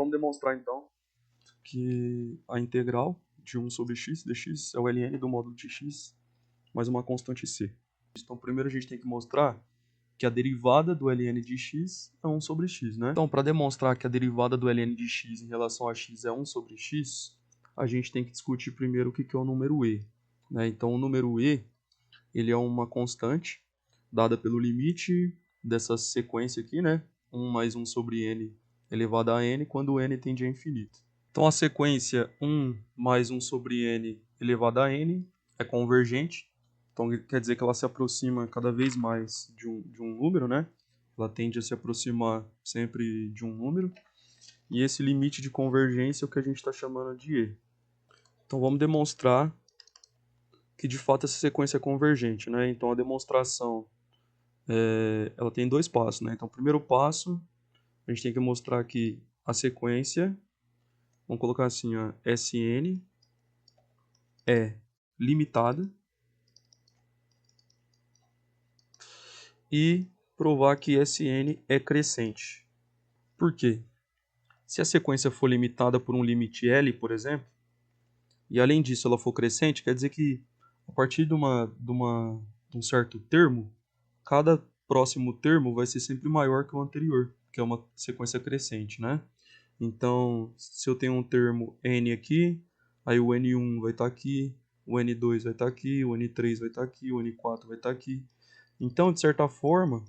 Vamos demonstrar então que a integral de 1 sobre x dx é o ln do módulo de x mais uma constante c. Então primeiro a gente tem que mostrar que a derivada do ln de x é 1 sobre x, né? Então para demonstrar que a derivada do ln de x em relação a x é 1 sobre x, a gente tem que discutir primeiro o que é o número e, né? Então o número e, ele é uma constante dada pelo limite dessa sequência aqui, né? 1 mais 1 sobre n elevado a n, quando o n tende a infinito. Então a sequência 1 mais 1 sobre n elevado a n é convergente. Então quer dizer que ela se aproxima cada vez mais de um número, né? Ela tende a se aproximar sempre de um número. E esse limite de convergência é o que a gente está chamando de e. Então vamos demonstrar que de fato essa sequência é convergente, né? Então a demonstração ela tem dois passos, né? Então o primeiro passo, a gente tem que mostrar que a sequência, vamos colocar assim, ó, Sn é limitada e provar que Sn é crescente. Por quê? Se a sequência for limitada por um limite L, por exemplo, e além disso ela for crescente, quer dizer que a partir de um certo termo, cada próximo termo vai ser sempre maior que o anterior, que é uma sequência crescente, né? Então, se eu tenho um termo n aqui, aí o n1 vai estar aqui, o n2 vai estar aqui, o n3 vai estar aqui, o n4 vai estar aqui. Então, de certa forma,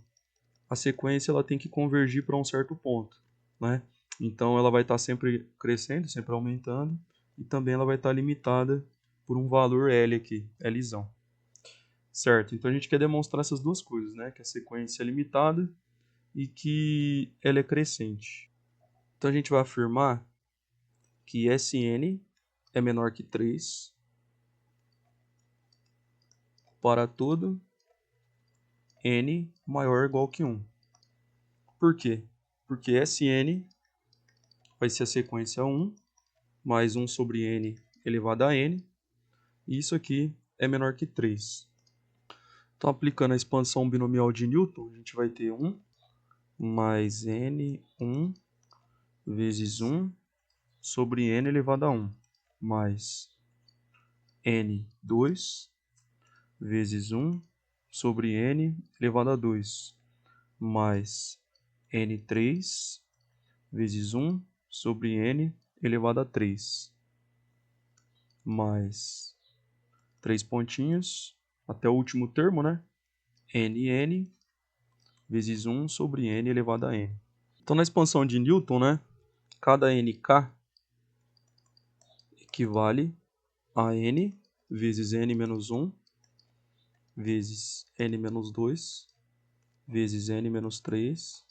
a sequência ela tem que convergir para um certo ponto, né? Então, ela vai estar sempre crescendo, sempre aumentando, e também ela vai estar limitada por um valor L aqui, Lzão. Certo? Então, a gente quer demonstrar essas duas coisas, né? Que a sequência é limitada e que ela é crescente. Então, a gente vai afirmar que Sn é menor que 3 para todo n maior ou igual que 1. Por quê? Porque Sn vai ser a sequência 1 mais 1 sobre n elevado a n, e isso aqui é menor que 3. Então, aplicando a expansão binomial de Newton, a gente vai ter 1 mais n1 vezes 1 sobre n elevado a 1, mais n2 vezes 1 sobre n elevado a 2, mais n3 vezes 1 sobre n elevado a 3, mais 3 pontinhos, até o último termo, né? nn vezes 1 sobre n elevado a n. Então, na expansão de Newton, né? Cada nk equivale a n vezes n menos 1 vezes n menos 2 vezes n menos 3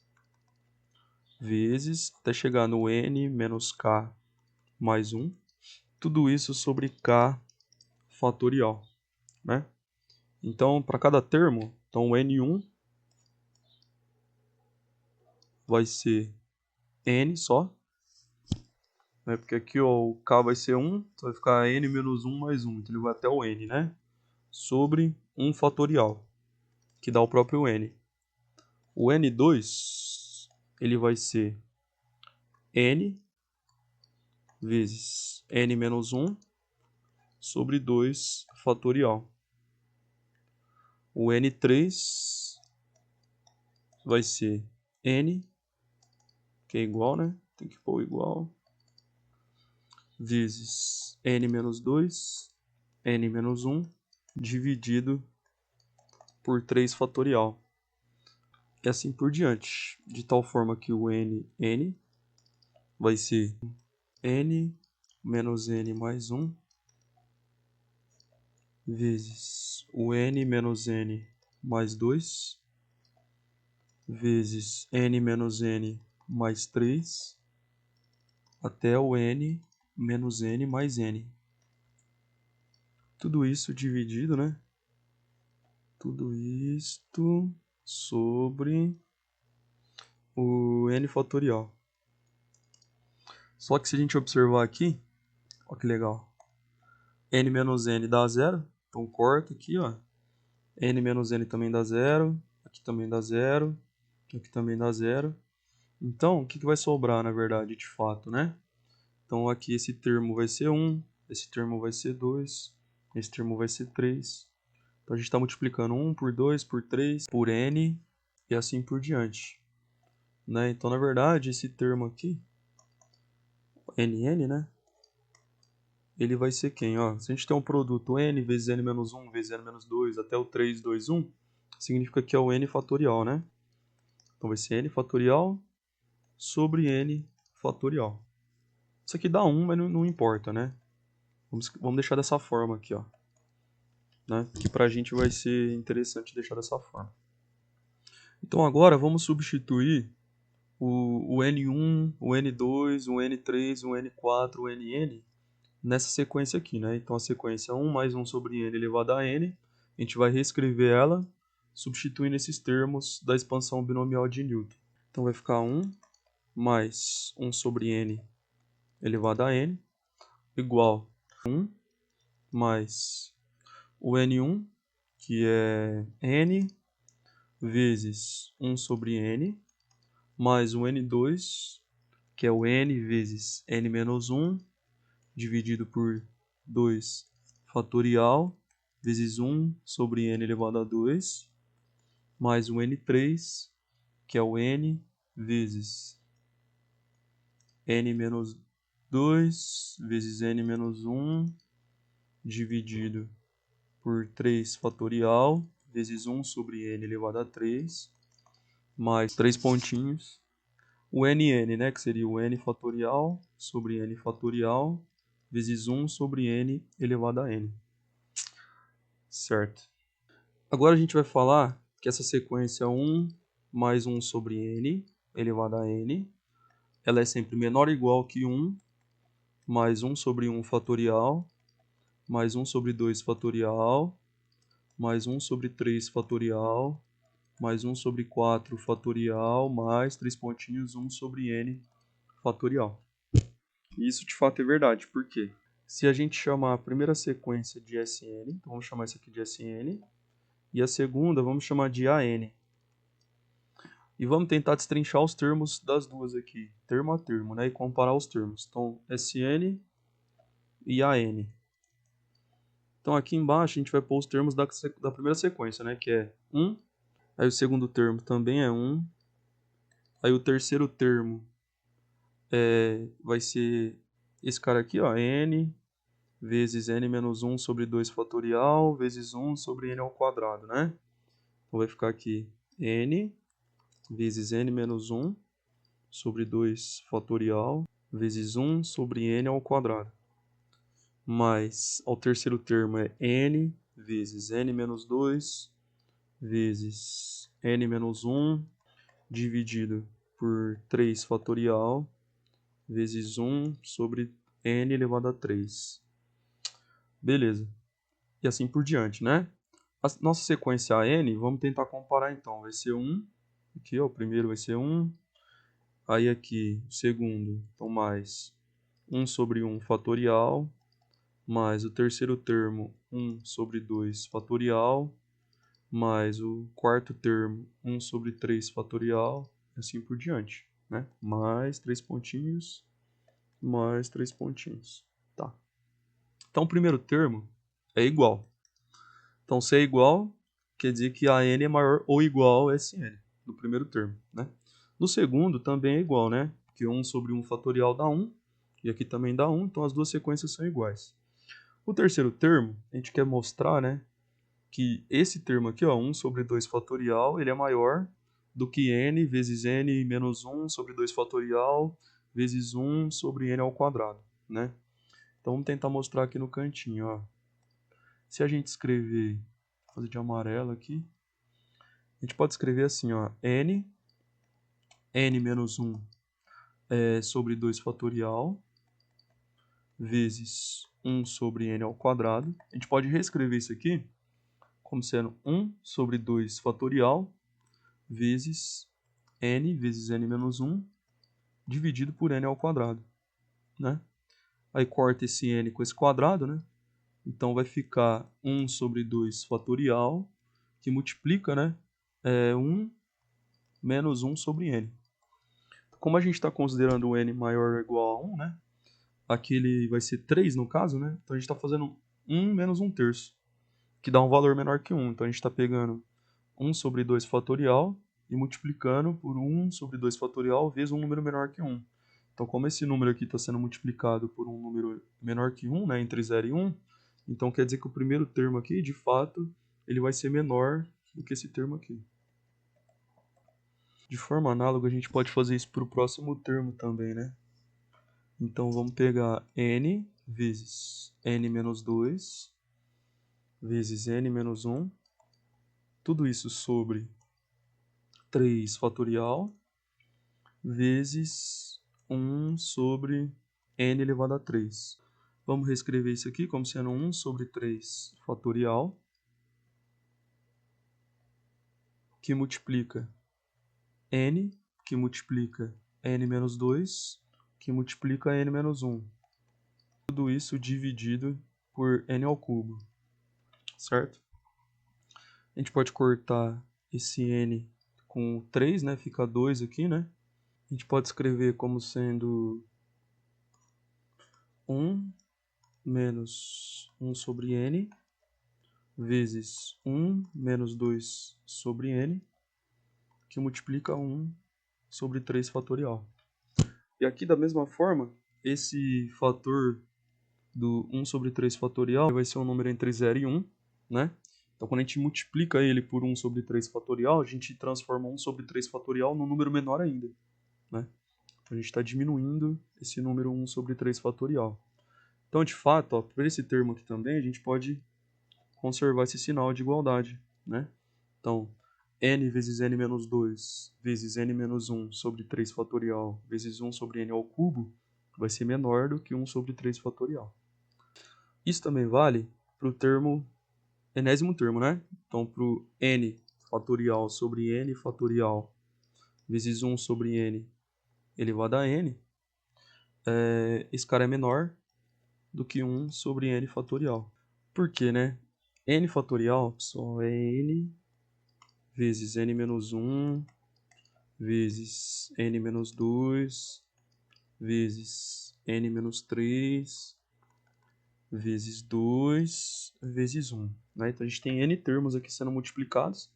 vezes, até chegar no n menos k mais 1. Tudo isso sobre k fatorial, né? Então, para cada termo, então o n1 vai ser n só, né? Porque aqui ó, o k vai ser 1, então vai ficar n menos 1 mais 1, então ele vai até o n, né? Sobre 1 fatorial, que dá o próprio n. O n2, ele vai ser n vezes n menos 1 sobre 2 fatorial. O n3 vai ser n, que é igual, né? Tem que pôr igual, vezes n menos 2, n menos 1, dividido por 3 fatorial. E assim por diante, de tal forma que o n vai ser n menos n mais 1, vezes o n menos n mais 2, vezes n menos n mais 3, até o n menos n mais n. Tudo isso dividido, né? Tudo isto sobre o n fatorial. Só que se a gente observar aqui, olha que legal. N menos n dá 0, então corta aqui, ó. N menos n também dá 0, aqui também dá 0, aqui também dá 0. Então, o que vai sobrar, na verdade, de fato, né? Então, aqui esse termo vai ser 1, esse termo vai ser 2, esse termo vai ser 3. Então, a gente está multiplicando 1 por 2, por 3, por n e assim por diante. Né? Então, na verdade, esse termo aqui, nn, né? Ele vai ser quem? Ó, se a gente tem um produto n vezes n menos 1 vezes n menos 2 até o 3, 2, 1, significa que é o n fatorial, né? Então, vai ser n fatorial sobre n fatorial. Isso aqui dá 1, mas não importa, né? Vamos deixar dessa forma aqui, ó. Né? Que pra gente vai ser interessante deixar dessa forma. Então agora vamos substituir o N1, o N2, o N3, o N4, o NN nessa sequência aqui, né? Então a sequência 1 mais 1 sobre N elevado a N, a gente vai reescrever ela substituindo esses termos da expansão binomial de Newton. Então vai ficar 1 mais 1 sobre N elevado a N igual a 1 mais o N1, que é N vezes 1 sobre N, mais o N2, que é o N vezes N menos 1, dividido por 2 fatorial, vezes 1 sobre N elevado a 2, mais o N3, que é o N vezes N menos 2, vezes N menos 1, dividido por 3 fatorial, vezes 1 sobre N elevado a 3, mais 3 pontinhos, o nn, né, que seria o n fatorial sobre n fatorial, vezes 1 sobre n elevado a n. Certo. Agora a gente vai falar que essa sequência 1 mais 1 sobre n elevado a n, ela é sempre menor ou igual que 1 mais 1 sobre 1 fatorial, mais 1 sobre 2 fatorial, mais 1 sobre 3 fatorial, mais 1 sobre 4 fatorial, mais 3 pontinhos, 1 sobre n fatorial. E isso de fato é verdade, por quê? Se a gente chamar a primeira sequência de Sn, então vamos chamar isso aqui de Sn, e a segunda vamos chamar de An. E vamos tentar destrinchar os termos das duas aqui, termo a termo, né? E comparar os termos. Então, Sn e An. Então aqui embaixo a gente vai pôr os termos da primeira sequência, né? Que é 1, aí o segundo termo também é 1, aí o terceiro termo vai ser esse cara aqui, ó, n vezes n menos 1 sobre 2 fatorial, vezes 1 sobre n ao quadrado, né? Então vai ficar aqui n vezes n menos 1 sobre 2 fatorial, vezes 1 sobre n ao quadrado. Mais, ao terceiro termo é n vezes n menos 2 vezes n menos 1 dividido por 3 fatorial, vezes 1 sobre n elevado a 3. Beleza. E assim por diante, né? A nossa sequência AN, vamos tentar comparar então. Vai ser 1, aqui ó, o primeiro vai ser 1, aí aqui o segundo, então mais 1 sobre 1 fatorial, mais o terceiro termo 1 sobre 2 fatorial, mais o quarto termo 1 sobre 3 fatorial, e assim por diante, né? Mais 3 pontinhos, mais 3 pontinhos. Tá. Então o primeiro termo é igual. Então, se é igual, quer dizer que a n é maior ou igual a Sn, no primeiro termo, né? No segundo, também é igual, né? Porque 1 sobre 1 fatorial dá 1, e aqui também dá 1, então as duas sequências são iguais. O terceiro termo, a gente quer mostrar, né, que esse termo aqui, ó, 1 sobre 2 fatorial, ele é maior do que n vezes n menos 1 sobre 2 fatorial vezes 1 sobre n ao quadrado, né? Então, vamos tentar mostrar aqui no cantinho, ó. Se a gente escrever, vou fazer de amarelo aqui, a gente pode escrever assim, ó, n menos 1 sobre 2 fatorial, vezes 1 sobre n ao quadrado. A gente pode reescrever isso aqui como sendo 1 sobre 2 fatorial, vezes n menos 1, dividido por n ao quadrado, né? Aí corta esse n com esse quadrado, né? Então vai ficar 1 sobre 2 fatorial, que multiplica, né? 1 menos 1 sobre n. como a gente está considerando o n maior ou igual a 1, né? Aqui ele vai ser 3 no caso, né? Então a gente está fazendo 1 menos 1/3, que dá um valor menor que 1. Então a gente está pegando 1 sobre 2 fatorial e multiplicando por 1 sobre 2 fatorial vezes um número menor que 1. Então, como esse número aqui está sendo multiplicado por um número menor que 1, né, entre 0 e 1, então quer dizer que o primeiro termo aqui, de fato, ele vai ser menor do que esse termo aqui. De forma análoga, a gente pode fazer isso para o próximo termo também, né? Então, vamos pegar n vezes n menos 2 vezes n menos 1, tudo isso sobre 3 fatorial vezes 1 sobre n elevado a 3. Vamos reescrever isso aqui como sendo 1 sobre 3 fatorial, que multiplica n, que multiplica n menos 2, que multiplica n menos 1. Tudo isso dividido por n ao cubo, certo? A gente pode cortar esse n com 3, né? Fica 2 aqui, né? A gente pode escrever como sendo 1 menos 1 sobre n vezes 1 menos 2 sobre n, que multiplica 1 sobre 3 fatorial. E aqui, da mesma forma, esse fator do 1 sobre 3 fatorial vai ser um número entre 0 e 1, né? Então, quando a gente multiplica ele por 1 sobre 3 fatorial, a gente transforma 1 sobre 3 fatorial num número menor ainda, né? Então, a gente está diminuindo esse número 1 sobre 3 fatorial. Então, de fato, ó, por esse termo aqui também, a gente pode conservar esse sinal de igualdade, né? Então, n vezes n menos 2 vezes n menos 1 sobre 3 fatorial vezes 1 sobre n ao cubo vai ser menor do que 1 sobre 3 fatorial. Isso também vale para o termo, enésimo termo, né? Então, para o n fatorial sobre n fatorial vezes 1 sobre n elevado a n, esse cara é menor do que 1 sobre n fatorial. Por quê, né? N fatorial, pessoal, é n vezes n menos 1 vezes n menos 2 vezes n menos 3 vezes 2 vezes 1. Né? Então a gente tem n termos aqui sendo multiplicados,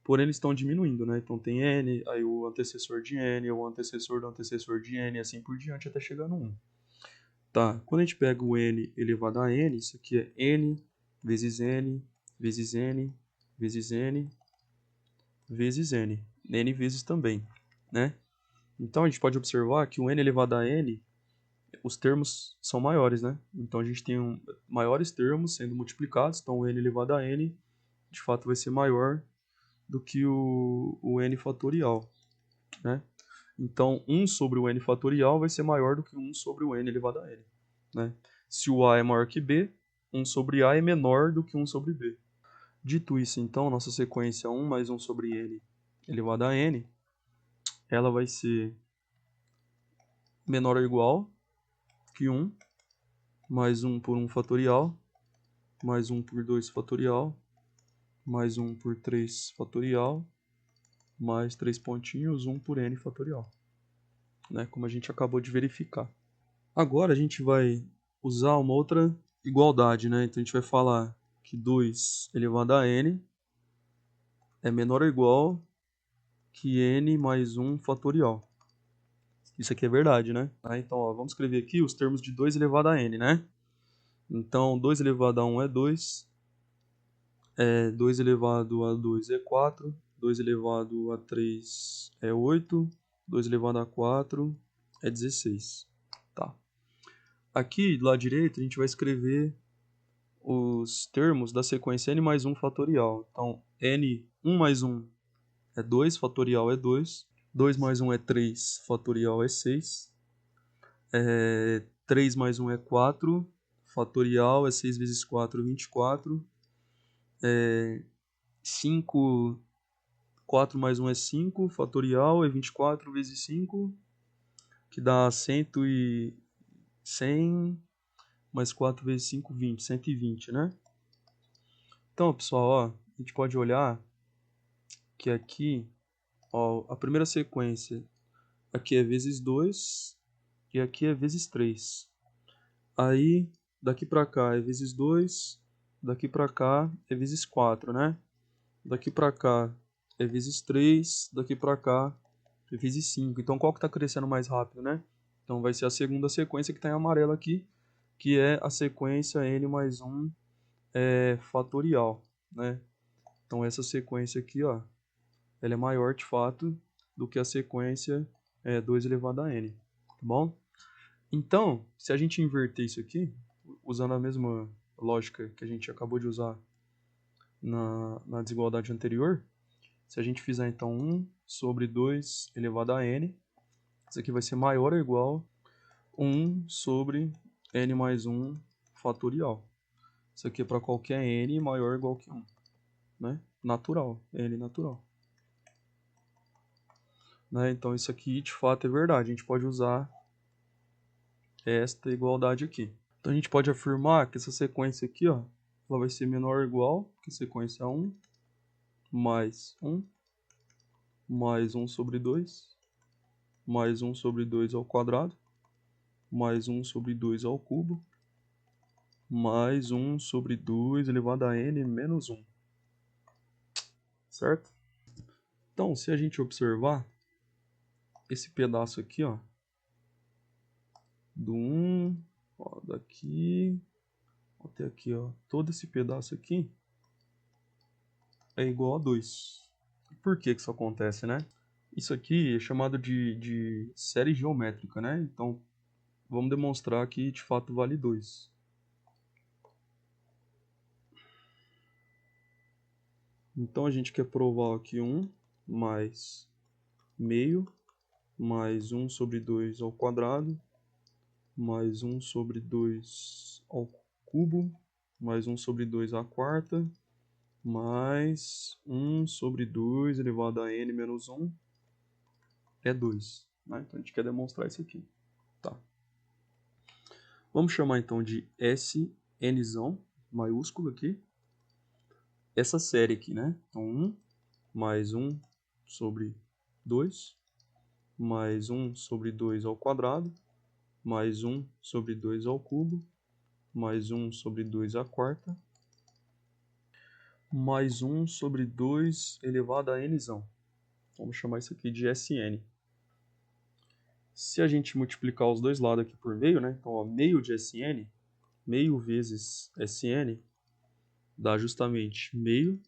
porém eles estão diminuindo. Né? Então tem n, aí o antecessor de n, o antecessor do antecessor de n, e assim por diante até chegar no 1. Tá, quando a gente pega o n elevado a n, isso aqui é n vezes n vezes n vezes n vezes n. N vezes também, né? Então a gente pode observar que o n elevado a n, os termos são maiores, né? Então a gente tem maiores termos sendo multiplicados, então o n elevado a n de fato vai ser maior do que o n fatorial, né? Então 1 sobre o n fatorial vai ser maior do que 1 sobre o n elevado a n, né? Se o a é maior que b, 1 sobre a é menor do que 1 sobre b. Dito isso, então, nossa sequência 1 mais 1 sobre n elevado a n, ela vai ser menor ou igual que 1, mais 1 por 1 fatorial, mais 1 por 2 fatorial, mais 1 por 3 fatorial, mais 3 pontinhos, 1 por n fatorial, né? Como a gente acabou de verificar. Agora a gente vai usar uma outra igualdade, né? Então a gente vai falar que 2 elevado a n é menor ou igual que n mais 1 fatorial. Isso aqui é verdade, né? Então, ó, vamos escrever aqui os termos de 2 elevado a n, né? Então, 2 elevado a 1 é 2, 2 elevado a 2 é 4, 2 elevado a 3 é 8, 2 elevado a 4 é 16. Tá. Aqui, do lado direito, a gente vai escrever os termos da sequência n mais 1 fatorial. Então, n1 mais 1 é 2, fatorial é 2. 2 mais 1 é 3, fatorial é 6. 3 mais 1 é 4, fatorial é 6 vezes 4, 24. 5, 4 mais 1 é 5, fatorial é 24 vezes 5, que dá 100, mais 4 vezes 5, 20, 120, né? Então, pessoal, ó, a gente pode olhar que aqui, ó, a primeira sequência aqui é vezes 2 e aqui é vezes 3. Aí, daqui para cá é vezes 2, daqui para cá é vezes 4, né? Daqui para cá é vezes 3, daqui para cá é vezes 5. Então, qual que está crescendo mais rápido, né? Então, vai ser a segunda sequência que está em amarelo aqui, que é a sequência n mais 1 fatorial, né? Então, essa sequência aqui, ó, ela é maior de fato do que a sequência 2 elevado a n, tá bom? Então, se a gente inverter isso aqui, usando a mesma lógica que a gente acabou de usar na desigualdade anterior, se a gente fizer então 1 sobre 2 elevado a n, isso aqui vai ser maior ou igual a 1 sobre n mais 1 fatorial. Isso aqui é para qualquer n maior ou igual que 1, né? Natural, n natural. Né? Então isso aqui de fato é verdade, a gente pode usar esta igualdade aqui. Então a gente pode afirmar que essa sequência aqui, ó, ela vai ser menor ou igual que a sequência 1 mais 1 mais 1 sobre 2 mais 1 sobre 2 ao quadrado mais 1 sobre 2 ao cubo mais 1 sobre 2 elevado a n menos 1. Certo? Então, se a gente observar esse pedaço aqui, ó, do 1, ó, daqui até aqui, ó, todo esse pedaço aqui é igual a 2. Por que isso acontece, né? Isso aqui é chamado de série geométrica, né? Então, vamos demonstrar que de fato vale 2. Então, a gente quer provar aqui 1 mais meio mais 1 sobre 2 ao quadrado mais 1 sobre 2 ao cubo mais 1 sobre 2 à quarta mais 1 sobre 2 elevado a n menos 1 é 2. Né? Então, a gente quer demonstrar isso aqui. Tá. Vamos chamar então de Snzão, maiúsculo aqui, essa série aqui, né? Então, 1 mais 1 sobre 2, mais 1 sobre 2 ao quadrado, mais 1 sobre 2 ao cubo, mais 1 sobre 2 à quarta, mais 1 sobre 2 elevado a nzão. Vamos chamar isso aqui de Sn. Se a gente multiplicar os dois lados aqui por meio, né? Então, ó, meio de Sn, meio vezes Sn, dá justamente meio.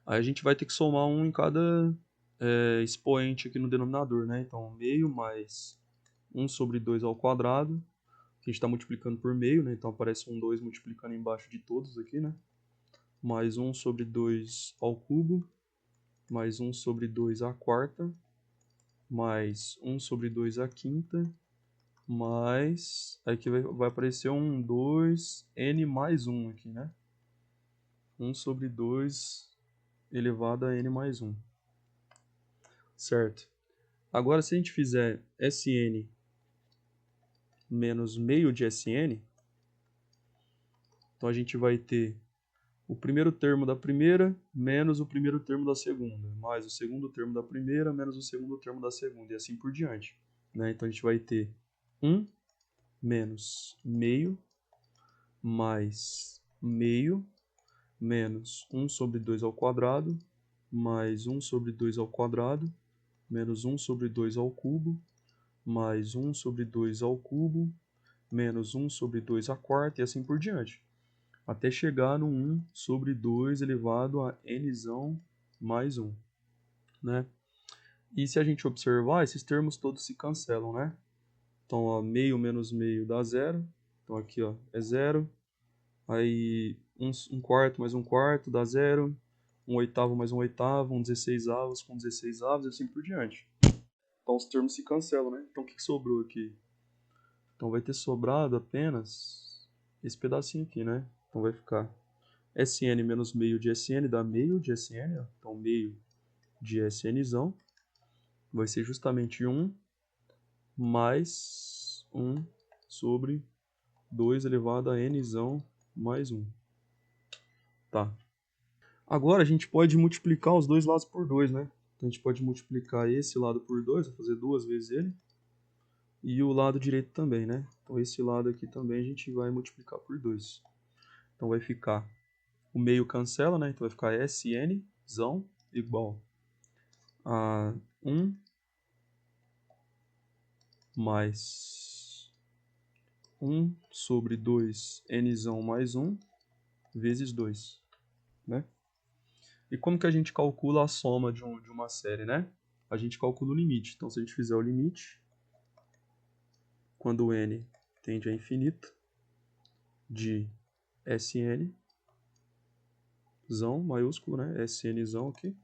Aí a gente vai ter que somar um em cada expoente aqui no denominador, né? Então, meio mais 1 sobre 2 ao quadrado, que a gente está multiplicando por meio, né? Então aparece um 2 multiplicando embaixo de todos aqui, né? Mais 1 sobre 2 ao cubo, mais 1 sobre 2 à quarta, mais 1 sobre 2 à quinta, mais... Aqui vai aparecer um 2n mais 1 aqui, né? 1 sobre 2 elevado a n mais 1. Certo? Agora, se a gente fizer Sn menos meio de Sn, então a gente vai ter o primeiro termo da primeira menos o primeiro termo da segunda, mais o segundo termo da primeira menos o segundo termo da segunda, e assim por diante. Né? Então a gente vai ter 1 menos meio mais meio menos 1 sobre 2 ao quadrado mais 1 sobre 2 ao quadrado menos 1 sobre 2 ao cubo mais 1 sobre 2 ao cubo menos 1 sobre 2 à quarta e assim por diante, até chegar no 1 sobre 2 elevado a nzão mais 1. Né? E se a gente observar, esses termos todos se cancelam, né? Então, ó, meio menos meio dá zero. Então, aqui ó, é zero. Aí, um quarto mais um quarto dá zero. Um oitavo mais um oitavo, um 16 avos com 16 avos e assim por diante. Então, os termos se cancelam, né? Então, o que sobrou aqui? Então, vai ter sobrado apenas esse pedacinho aqui, né? Então, vai ficar Sn menos meio de Sn dá meio de Sn. Ó. Então, meio de Snzão vai ser justamente 1 mais 1 sobre 2 elevado a nzão mais 1. Tá. Agora, a gente pode multiplicar os dois lados por 2, né? Então, Então a gente pode multiplicar esse lado por 2, vai fazer 2 vezes ele. E o lado direito também, né? Então esse lado aqui também a gente vai multiplicar por 2. Então vai ficar, o meio cancela, né? Então vai ficar SN igual a 1 mais 1 sobre 2 N mais 1 vezes 2, né? E como que a gente calcula a soma de uma série, né? A gente calcula o limite. Então se a gente fizer o limite, quando n tende a infinito, de Sn, maiúsculo, né? Sn aqui,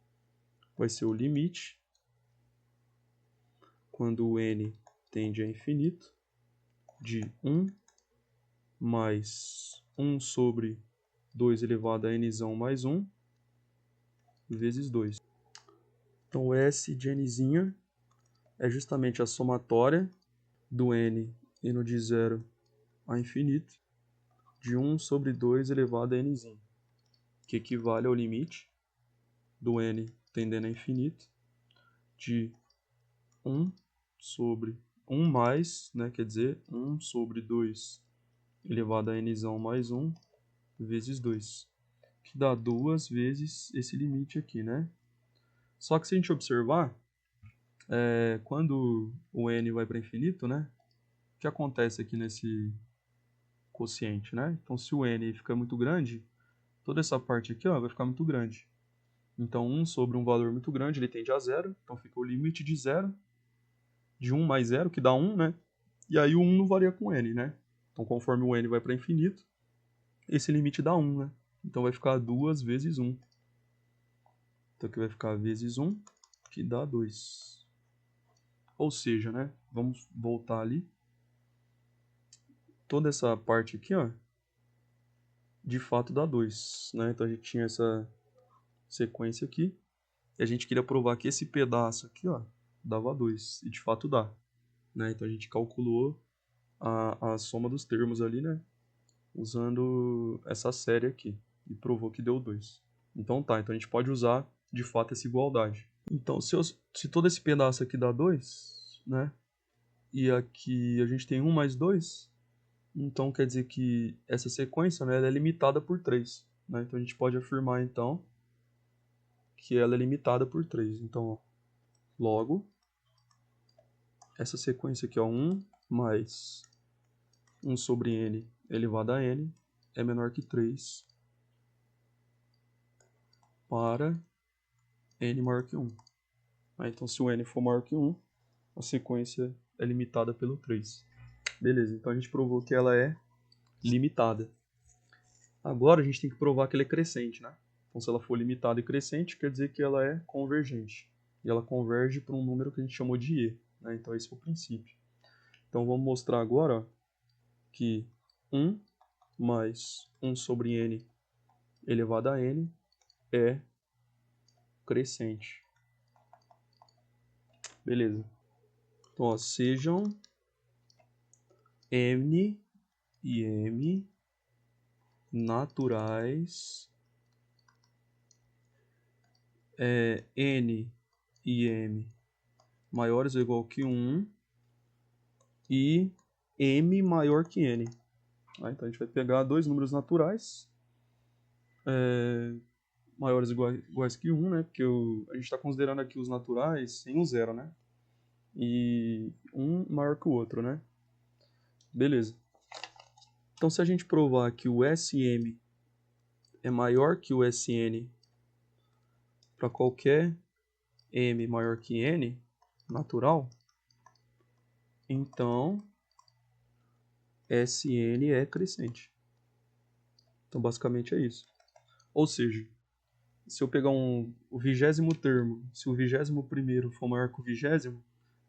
vai ser o limite, quando o n tende a infinito, de 1 mais 1 sobre 2 elevado a n mais 1, vezes 2. Então o S de n é justamente a somatória do n indo de 0 a infinito, de 1 sobre 2 elevado a n, que equivale ao limite do n tendendo a infinito, de 1 sobre 1 mais, né, quer dizer, 1 sobre 2 elevado a n mais 1 vezes 2, que dá 2 vezes esse limite aqui, né? Só que se a gente observar, quando o n vai para infinito, né, o que acontece aqui nesse quociente, né? Então, se o n fica muito grande, toda essa parte aqui, ó, vai ficar muito grande. Então, 1 sobre um valor muito grande, ele tende a 0. Então, fica o limite de 0, de 1 mais 0, que dá 1, né? E aí o 1 não varia com n, né? Então, conforme o n vai para infinito, esse limite dá 1, né? Então, vai ficar 2 vezes 1. Então, aqui vai ficar vezes 1, que dá 2. Ou seja, né? Vamos voltar ali. Toda essa parte aqui, ó, de fato dá 2, né? Então, a gente tinha essa sequência aqui. E a gente queria provar que esse pedaço aqui, ó, dava 2. E de fato dá, né? Então, a gente calculou a soma dos termos ali, né? Usando essa série aqui. E provou que deu 2. Então tá, então a gente pode usar de fato essa igualdade. Então se todo esse pedaço aqui dá 2, né? E aqui a gente tem 1 mais 2, então quer dizer que essa sequência, né, ela é limitada por 3. Né? Então a gente pode afirmar então que ela é limitada por 3. Então, ó, logo, essa sequência aqui, ó, 1 mais 1 sobre n elevado a n é menor que 3 para n maior que 1. Então, se o n for maior que 1, a sequência é limitada pelo 3. Beleza, então a gente provou que ela é limitada. Agora a gente tem que provar que ela é crescente, né? Então, se ela for limitada e crescente, quer dizer que ela é convergente. E ela converge para um número que a gente chamou de e. Né? Então, esse é o princípio. Então, vamos mostrar agora, ó, que 1 mais 1 sobre n elevado a n é crescente. Beleza. Então, ó, sejam n e m naturais, n e m maiores ou igual que 1 e m maior que n. Então a gente vai pegar dois números naturais, maiores ou iguais que 1, né? Porque a gente está considerando aqui os naturais sem o zero, né? E um maior que o outro, né? Beleza. Então se a gente provar que o SM é maior que o SN para qualquer m maior que n natural, então SN é crescente. Então basicamente é isso. Ou seja, se eu pegar o 20º termo, se o 21º for maior que o 20º,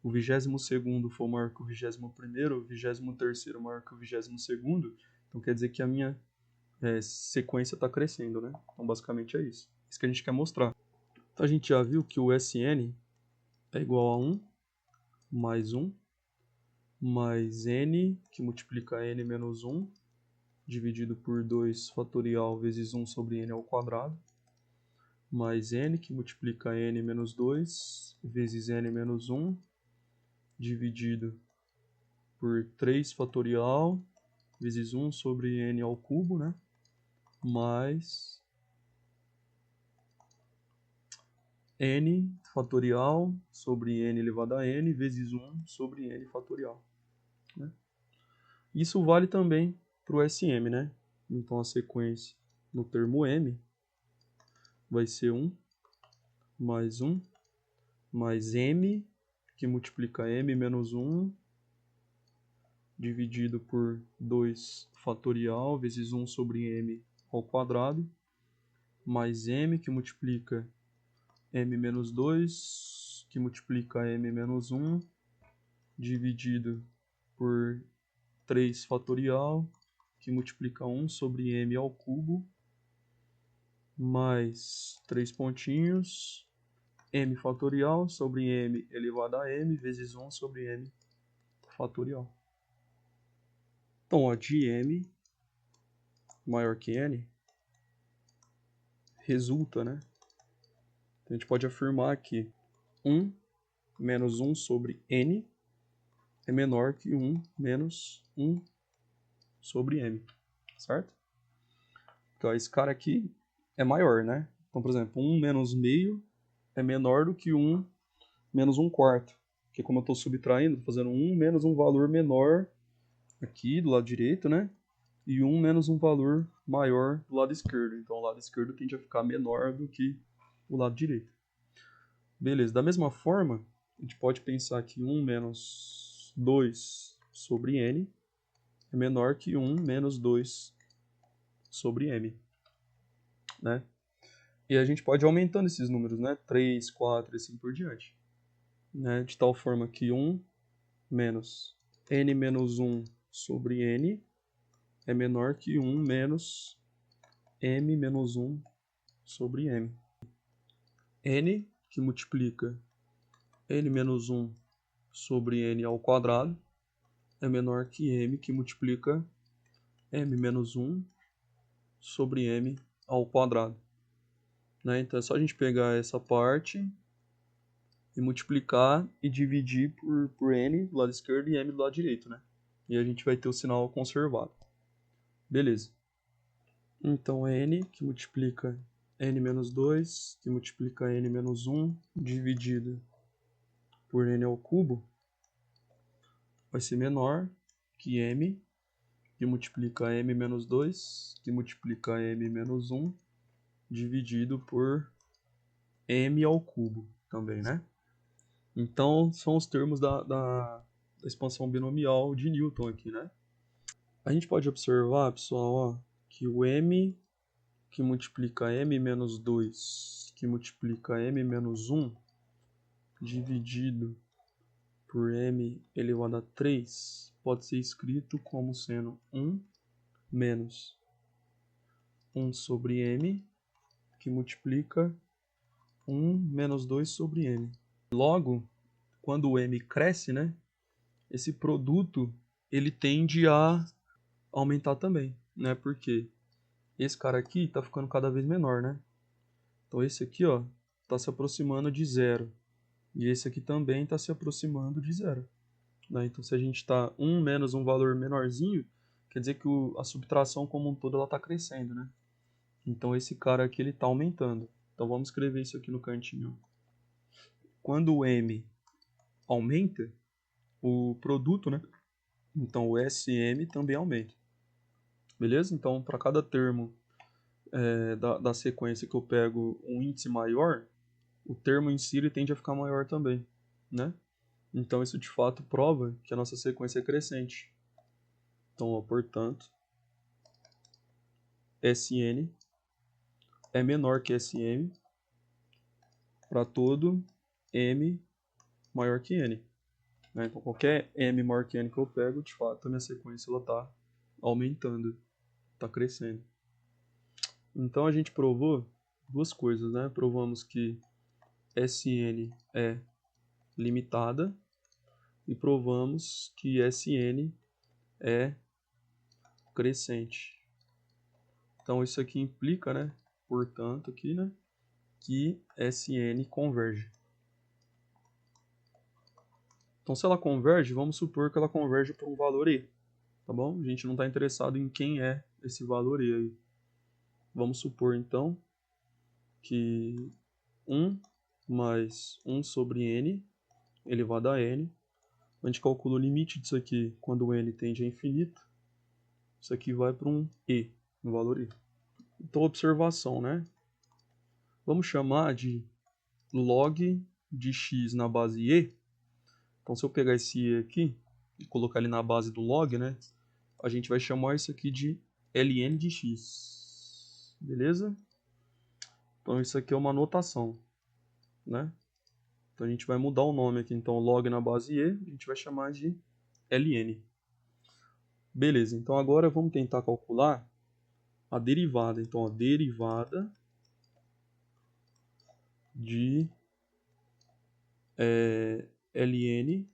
o 22º for maior que o 21º, o 23º maior que o 22º, então quer dizer que a minha sequência está crescendo, né? Então basicamente é isso. Isso que a gente quer mostrar. Então a gente já viu que o Sn é igual a 1 mais 1 mais n, que multiplica n menos 1, dividido por 2 fatorial vezes 1 sobre n ao quadrado, mais n, que multiplica n menos 2, vezes n menos 1, dividido por 3 fatorial, vezes 1 sobre n ao cubo, né? Mais n fatorial sobre n elevado a n, vezes 1 sobre n fatorial. Né? Isso vale também para o SM, né? Então a sequência no termo m vai ser 1 mais m, que multiplica m menos 1, dividido por 2 fatorial, vezes 1 sobre m ao quadrado, mais m, que multiplica m menos 2, que multiplica m menos 1, dividido por 3 fatorial, que multiplica 1 sobre m ao cubo, mais 3 pontinhos, m fatorial sobre m elevado a m, vezes 1 sobre m fatorial. Então, ó, de m maior que n, resulta, né? Então, a gente pode afirmar que 1 menos 1 sobre n é menor que 1 menos 1 sobre m, certo? Então, esse cara aqui é maior, né? Então, por exemplo, 1 menos meio é menor do que 1 menos 1 quarto. Porque como eu estou subtraindo, estou fazendo 1 menos um valor menor aqui do lado direito, né? E 1 menos um valor maior do lado esquerdo. Então, o lado esquerdo tende a ficar menor do que o lado direito. Beleza, da mesma forma, a gente pode pensar que 1 menos 2 sobre n é menor que 1 menos 2 sobre m, né? E a gente pode ir aumentando esses números, né? 3, 4 e assim por diante. Né? De tal forma que 1 menos n menos 1 sobre n é menor que 1 menos m menos 1 sobre m. N, que multiplica n menos 1 sobre n ao quadrado, é menor que m, que multiplica m menos 1 sobre m ao quadrado. Né? Então é só a gente pegar essa parte e multiplicar e dividir por n do lado esquerdo e m do lado direito. Né? E a gente vai ter o sinal conservado. Beleza. Então n, que multiplica n menos 2, que multiplica n menos 1, dividido por n ao cubo, vai ser menor que m, que multiplica m menos 2, que multiplica m menos 1, dividido por m ao cubo também, né? Então, são os termos da expansão binomial de Newton aqui, né? A gente pode observar, pessoal, ó, que o m que multiplica m menos 2, que multiplica m menos 1, dividido por m elevado a 3, pode ser escrito como sendo 1 menos 1 sobre m, que multiplica 1 menos 2 sobre m. Logo, quando o m cresce, né, esse produto ele tende a aumentar também, né? Porque esse cara aqui está ficando cada vez menor, né? Então esse aqui, ó, está se aproximando de zero. E esse aqui também está se aproximando de zero. Né? Então se a gente está 1 menos um valor menorzinho, quer dizer que a subtração como um todo está crescendo, né? Então esse cara aqui ele está aumentando. Então vamos escrever isso aqui no cantinho. Quando o m aumenta, o produto, né? Então o SM também aumenta. Beleza? Então para cada termo da sequência que eu pego um índice maior, o termo em si ele tende a ficar maior também, né? Então isso de fato prova que a nossa sequência é crescente. Então, ó, portanto, SN é menor que SM para todo M maior que N. Né? Então qualquer M maior que N que eu pego, de fato, a minha sequência está aumentando, está crescendo. Então a gente provou duas coisas, né? Provamos que SN é limitada e provamos que SN é crescente. Então isso aqui implica, né? Portanto, aqui, né? que Sn converge. Então, se ela converge, vamos supor que ela converge para um valor E, tá bom? A gente não está interessado em quem é esse valor E aí. Vamos supor, então, que 1 mais 1 sobre n elevado a n. A gente calcula o limite disso aqui quando o n tende a infinito. Isso aqui vai para um E, um valor E. Então, observação, né? Vamos chamar de log de x na base E. Então, se eu pegar esse E aqui e colocar ele na base do log, né? A gente vai chamar isso aqui de ln de x. Beleza? Então, isso aqui é uma notação, né? Então, a gente vai mudar o nome aqui. Então, log na base E, a gente vai chamar de ln. Beleza, então agora vamos tentar calcular a derivada. Então, a derivada de ln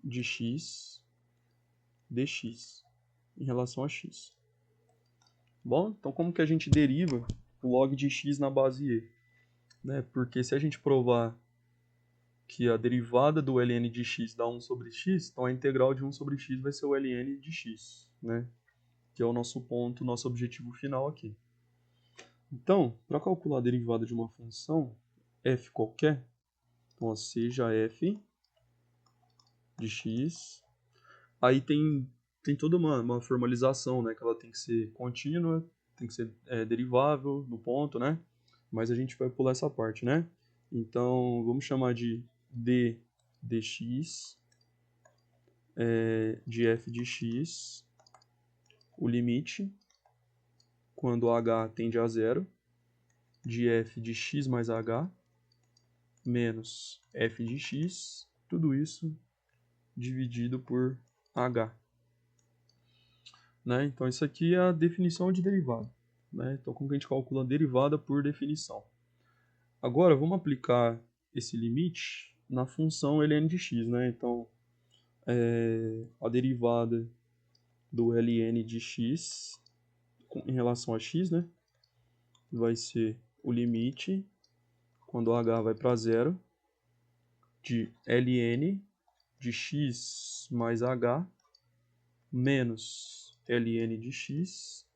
de x dx em relação a x. Bom, então como que a gente deriva o log de x na base E? Né? Porque se a gente provar que a derivada do ln de x dá 1 sobre x, então a integral de 1 sobre x vai ser o ln de x, né? Que é o nosso ponto, nosso objetivo final aqui. Então, para calcular a derivada de uma função f qualquer, então seja f de x, aí tem toda uma formalização, né? Que ela tem que ser contínua, tem que ser derivável no ponto, né? Mas a gente vai pular essa parte, né? Então, vamos chamar de d dx de f de x, o limite, quando h tende a zero, de f de x mais h, menos f de x, tudo isso dividido por h. Né? Então, isso aqui é a definição de derivada. Né? Então, como que a gente calcula a derivada por definição? Agora, vamos aplicar esse limite na função ln de x. Né? Então, a derivada do ln de x em relação a x, né? Vai ser o limite, quando h vai para zero, de ln de x mais h menos ln de x,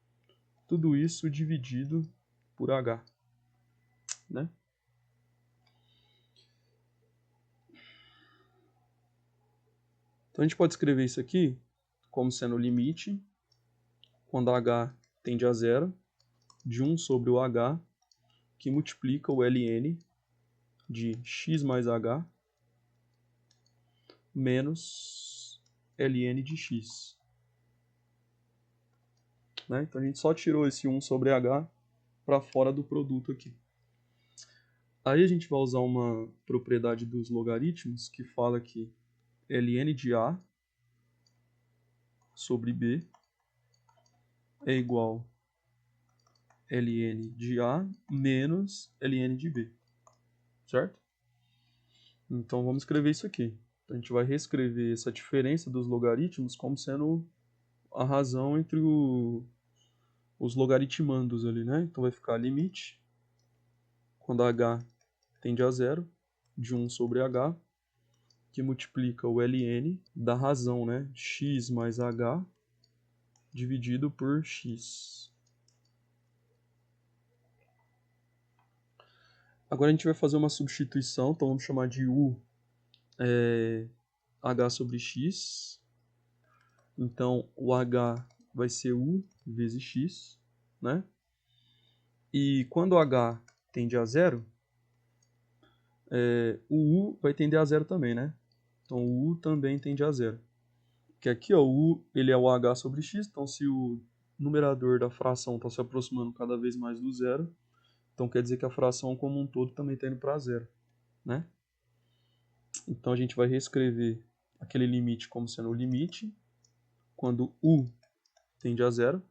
tudo isso dividido por h, né? Então a gente pode escrever isso aqui como sendo o limite, quando h tende a zero, de 1 sobre o h, que multiplica o ln de x mais h menos ln de x. Né? Então a gente só tirou esse 1 sobre h para fora do produto aqui. Aí a gente vai usar uma propriedade dos logaritmos que fala que ln de a sobre b é igual a ln de a menos ln de b. Certo? Então vamos escrever isso aqui. Então, a gente vai reescrever essa diferença dos logaritmos como sendo a razão entre os logaritmandos ali, né? Então vai ficar limite, quando h tende a zero, de 1 sobre h, que multiplica o ln da razão, né? X mais h dividido por x. Agora a gente vai fazer uma substituição, então vamos chamar de u h sobre x. Então o h vai ser u vezes x, né? E quando h tende a zero, o u vai tender a zero também, né? Então o u também tende a zero. Que aqui, ó, o u ele é o h sobre x, então se o numerador da fração está se aproximando cada vez mais do zero, então quer dizer que a fração como um todo também está indo para zero, né? Então a gente vai reescrever aquele limite como sendo o limite, quando u tende a zero,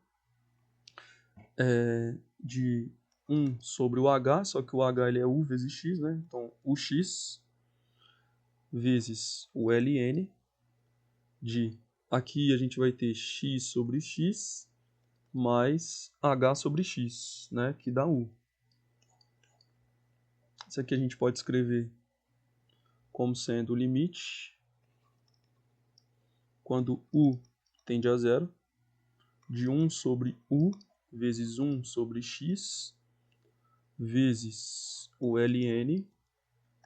de 1 sobre o h, só que o h ele é u vezes x, né? Então ux vezes o ln de, aqui a gente vai ter x sobre x mais h sobre x, né? Que dá u. Isso aqui a gente pode escrever como sendo o limite, quando u tende a zero, de 1 sobre u vezes 1 sobre x, vezes o ln.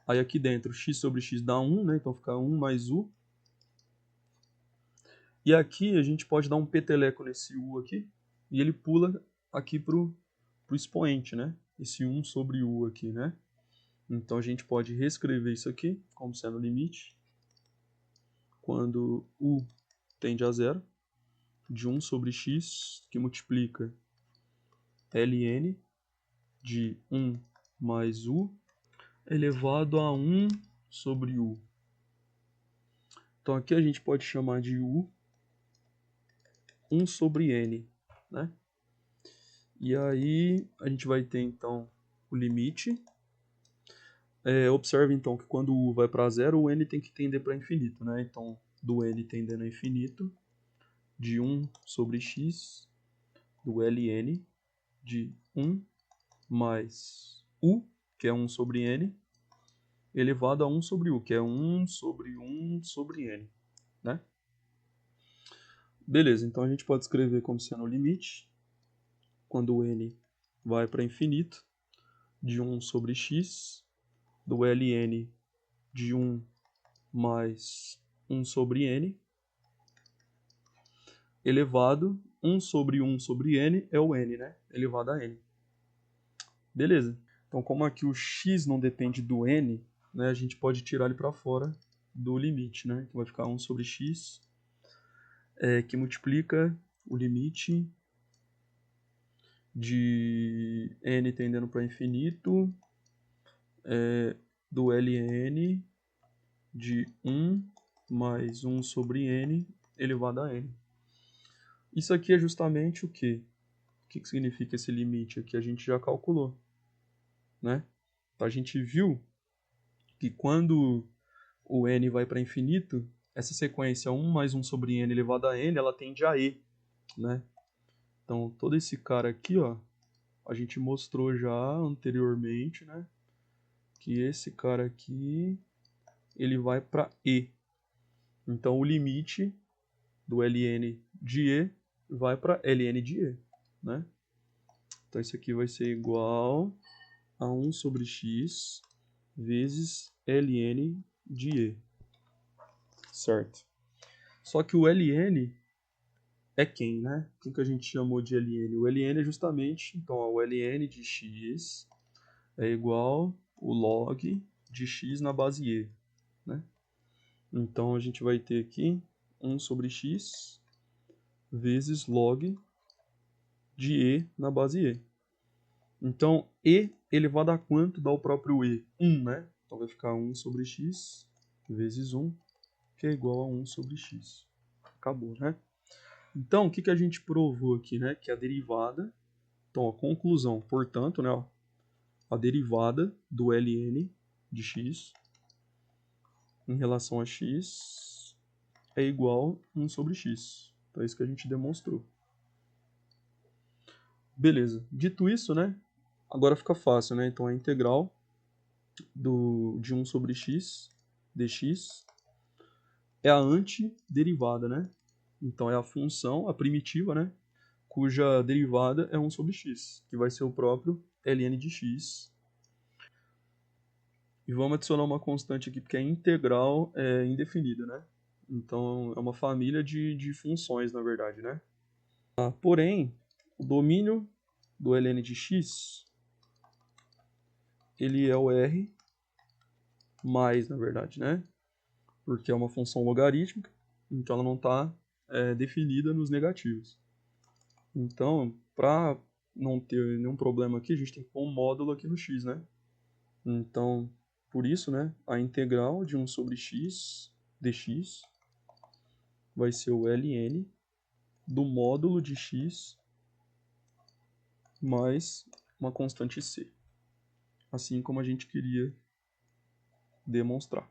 Aí aqui dentro, x sobre x dá 1, né? Então fica 1 mais u. E aqui a gente pode dar um peteleco nesse u aqui, e ele pula aqui pro expoente, né? Esse 1 sobre u aqui, né? Então a gente pode reescrever isso aqui como sendo o limite, quando u tende a zero, de 1 sobre x, que multiplica ln de 1 mais u, elevado a 1 sobre u. Então aqui a gente pode chamar de u 1 sobre n, né? E aí a gente vai ter então o limite. Observe então que quando o u vai para zero, o n tem que tender para infinito, né? Então, do n tendendo a infinito, de 1 sobre x, do ln de 1 mais u, que é 1 sobre n, elevado a 1 sobre u, que é 1 sobre 1 sobre n, né? Beleza, então a gente pode escrever como sendo o limite, quando o n vai para infinito, de 1 sobre x, do ln de 1 mais 1 sobre n, elevado 1 sobre 1 sobre n é o n, né? Elevado a n. Beleza. Então, como aqui o x não depende do n, né, a gente pode tirar ele para fora do limite, né? Então vai ficar 1 sobre x, que multiplica o limite de n tendendo para infinito, do ln de 1 mais 1 sobre n elevado a n. Isso aqui é justamente o quê? O que significa esse limite aqui? A gente já calculou, né? Então a gente viu que quando o n vai para infinito, essa sequência 1 mais 1 sobre n elevado a n, ela tende a e, né? Então todo esse cara aqui, ó, a gente mostrou já anteriormente, né? Que esse cara aqui, ele vai para e. Então o limite do ln de e vai para ln de e, né? Então isso aqui vai ser igual a 1 sobre x vezes ln de e, certo? Só que o ln é quem, né? Quem que a gente chamou de ln? O ln é justamente, então, ó, o ln de x é igual o log de x na base e, né? Então a gente vai ter aqui 1 sobre x vezes log de e na base e. Então, e elevado a quanto dá o próprio e? 1, né? Então vai ficar 1 sobre x vezes 1, que é igual a 1 sobre x. Acabou, né? Então, o que a gente provou aqui, né? Que a derivada... Então, a conclusão, portanto, né? Ó, a derivada do ln de x em relação a x é igual a 1 sobre x. Então, é isso que a gente demonstrou. Beleza. Dito isso, né? Agora fica fácil, né? Então, a integral de 1 sobre x dx é a antiderivada, né? Então, é a função, a primitiva, né? Cuja derivada é 1 sobre x, que vai ser o próprio ln de x. E vamos adicionar uma constante aqui, porque a integral é indefinida, né? Então, é uma família de funções, na verdade, né? Porém, o domínio do ln de x, ele é o r mais, na verdade, né? Porque é uma função logarítmica, então ela não está definida nos negativos. Então, para não ter nenhum problema aqui, a gente tem que pôr um módulo aqui no x, né? Então, por isso, né, a integral de 1 sobre x dx vai ser o ln do módulo de x mais uma constante c. Assim como a gente queria demonstrar.